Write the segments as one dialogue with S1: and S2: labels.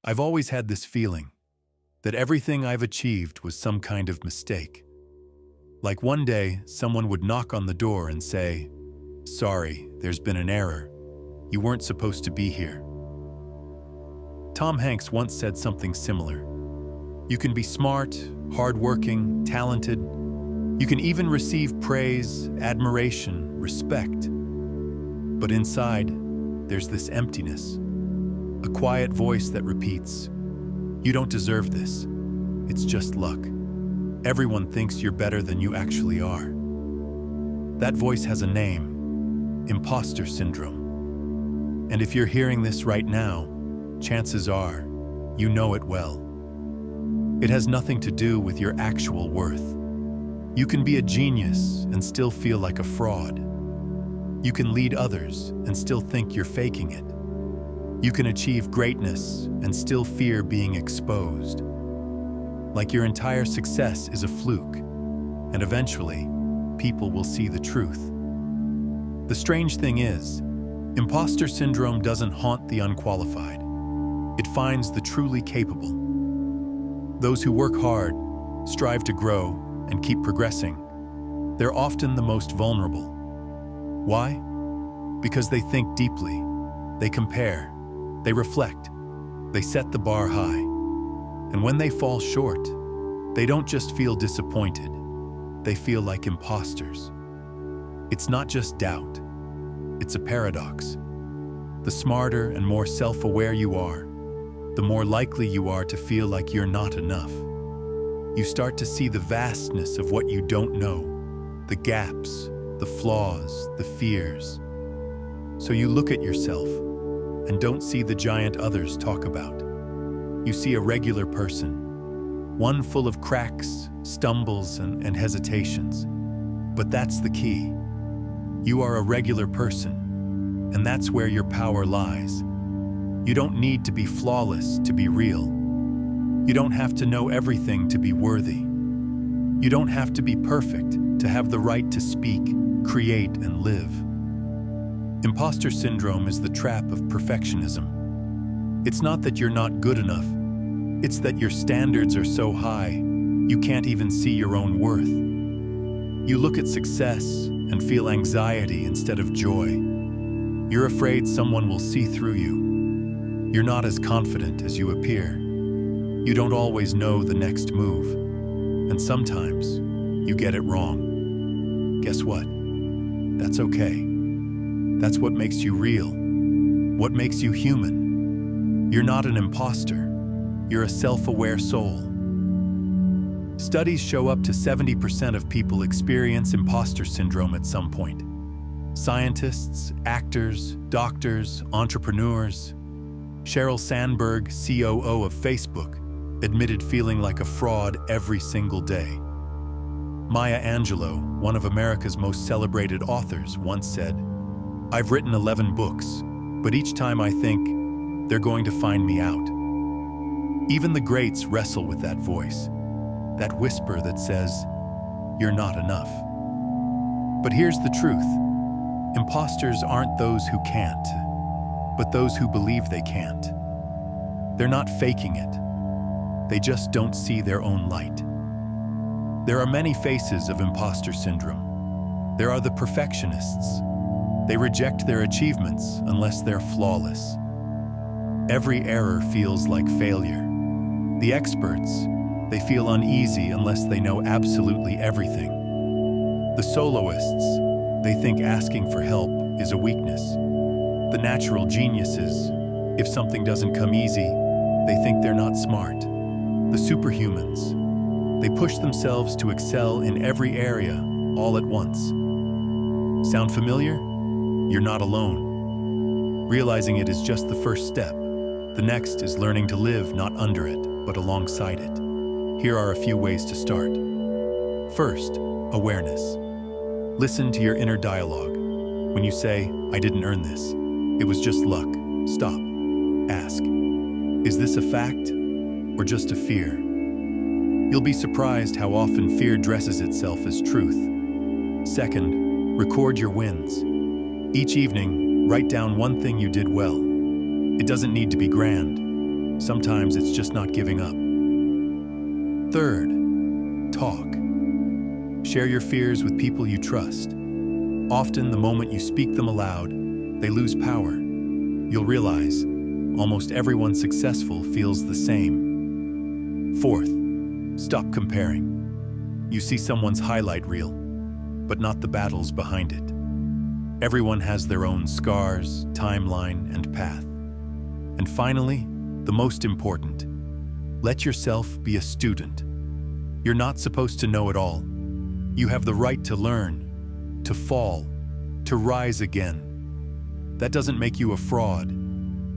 S1: I've always had this feeling that everything I've achieved was some kind of mistake. Like one day, someone would knock on the door and say, "Sorry, there's been an error. You weren't supposed to be here." Tom Hanks once said something similar. You can be smart, hardworking, talented. You can even receive praise, admiration, respect. But inside, there's this emptiness. A quiet voice that repeats, "You don't deserve this. It's just luck. Everyone thinks you're better than you actually are." That voice has a name, imposter syndrome. And if you're hearing this right now, chances are you know it well. It has nothing to do with your actual worth. You can be a genius and still feel like a fraud. You can lead others and still think you're faking it. You can achieve greatness and still fear being exposed. Like your entire success is a fluke, and eventually, people will see the truth. The strange thing is, imposter syndrome doesn't haunt the unqualified. It finds the truly capable. Those who work hard, strive to grow, and keep progressing, they're often the most vulnerable. Why? Because they think deeply, they compare, they reflect, they set the bar high. And when they fall short, they don't just feel disappointed, they feel like imposters. It's not just doubt, it's a paradox. The smarter and more self-aware you are, the more likely you are to feel like you're not enough. You start to see the vastness of what you don't know, the gaps, the flaws, the fears. So you look at yourself and don't see the giant others talk about. You see a regular person, one full of cracks, stumbles, and hesitations. But that's the key. You are a regular person, and that's where your power lies. You don't need to be flawless to be real. You don't have to know everything to be worthy. You don't have to be perfect to have the right to speak, create, and live. Imposter syndrome is the trap of perfectionism. It's not that you're not good enough. It's that your standards are so high, you can't even see your own worth. You look at success and feel anxiety instead of joy. You're afraid someone will see through you. You're not as confident as you appear. You don't always know the next move. And sometimes, you get it wrong. Guess what? That's okay. That's what makes you real. What makes you human. You're not an imposter. You're a self-aware soul. Studies show up to 70% of people experience imposter syndrome at some point. Scientists, actors, doctors, entrepreneurs. Sheryl Sandberg, COO of Facebook, admitted feeling like a fraud every single day. Maya Angelou, one of America's most celebrated authors, once said, "I've written 11 books, but each time I think, they're going to find me out." Even the greats wrestle with that voice, that whisper that says, "You're not enough." But here's the truth. Imposters aren't those who can't, but those who believe they can't. They're not faking it. They just don't see their own light. There are many faces of imposter syndrome. There are the perfectionists. They reject their achievements unless they're flawless. Every error feels like failure. The experts, they feel uneasy unless they know absolutely everything. The soloists, they think asking for help is a weakness. The natural geniuses, if something doesn't come easy, they think they're not smart. The superhumans, they push themselves to excel in every area, all at once. Sound familiar? You're not alone. Realizing it is just the first step. The next is learning to live not under it, but alongside it. Here are a few ways to start. First, awareness. Listen to your inner dialogue. When you say, "I didn't earn this, it was just luck," stop. Ask, is this a fact or just a fear? You'll be surprised how often fear dresses itself as truth. Second, record your wins. Each evening, write down one thing you did well. It doesn't need to be grand. Sometimes it's just not giving up. Third, talk. Share your fears with people you trust. Often, the moment you speak them aloud, they lose power. You'll realize almost everyone successful feels the same. Fourth, stop comparing. You see someone's highlight reel, but not the battles behind it. Everyone has their own scars, timeline, and path. And finally, the most important, let yourself be a student. You're not supposed to know it all. You have the right to learn, to fall, to rise again. That doesn't make you a fraud.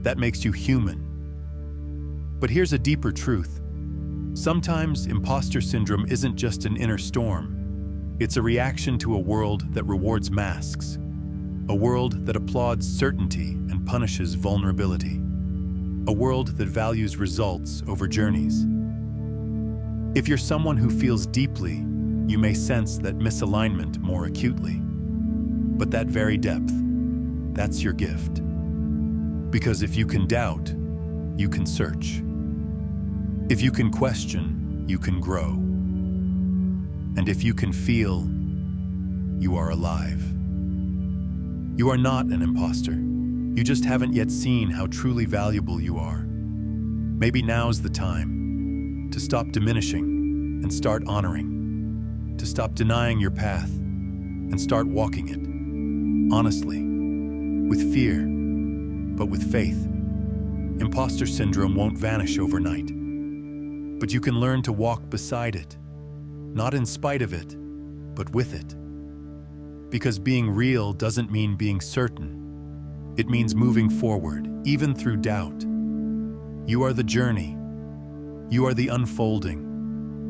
S1: That makes you human. But here's a deeper truth. Sometimes imposter syndrome isn't just an inner storm. It's a reaction to a world that rewards masks, a world that applauds certainty and punishes vulnerability, a world that values results over journeys. If you're someone who feels deeply, you may sense that misalignment more acutely. But that very depth, that's your gift. Because if you can doubt, you can search. If you can question, you can grow. And if you can feel, you are alive. You are not an imposter. You just haven't yet seen how truly valuable you are. Maybe now's the time to stop diminishing and start honoring, to stop denying your path and start walking it, honestly, with fear, but with faith. Imposter syndrome won't vanish overnight, but you can learn to walk beside it, not in spite of it, but with it. Because being real doesn't mean being certain. It means moving forward, even through doubt. You are the journey. You are the unfolding.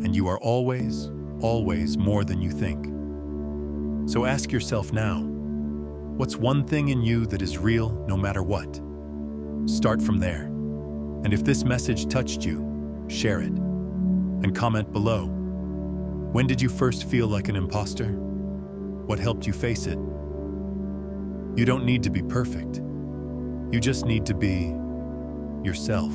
S1: And you are always, always more than you think. So ask yourself now, what's one thing in you that is real no matter what? Start from there. And if this message touched you, share it. And comment below. When did you first feel like an imposter? What helped you face it? You don't need to be perfect. You just need to be yourself.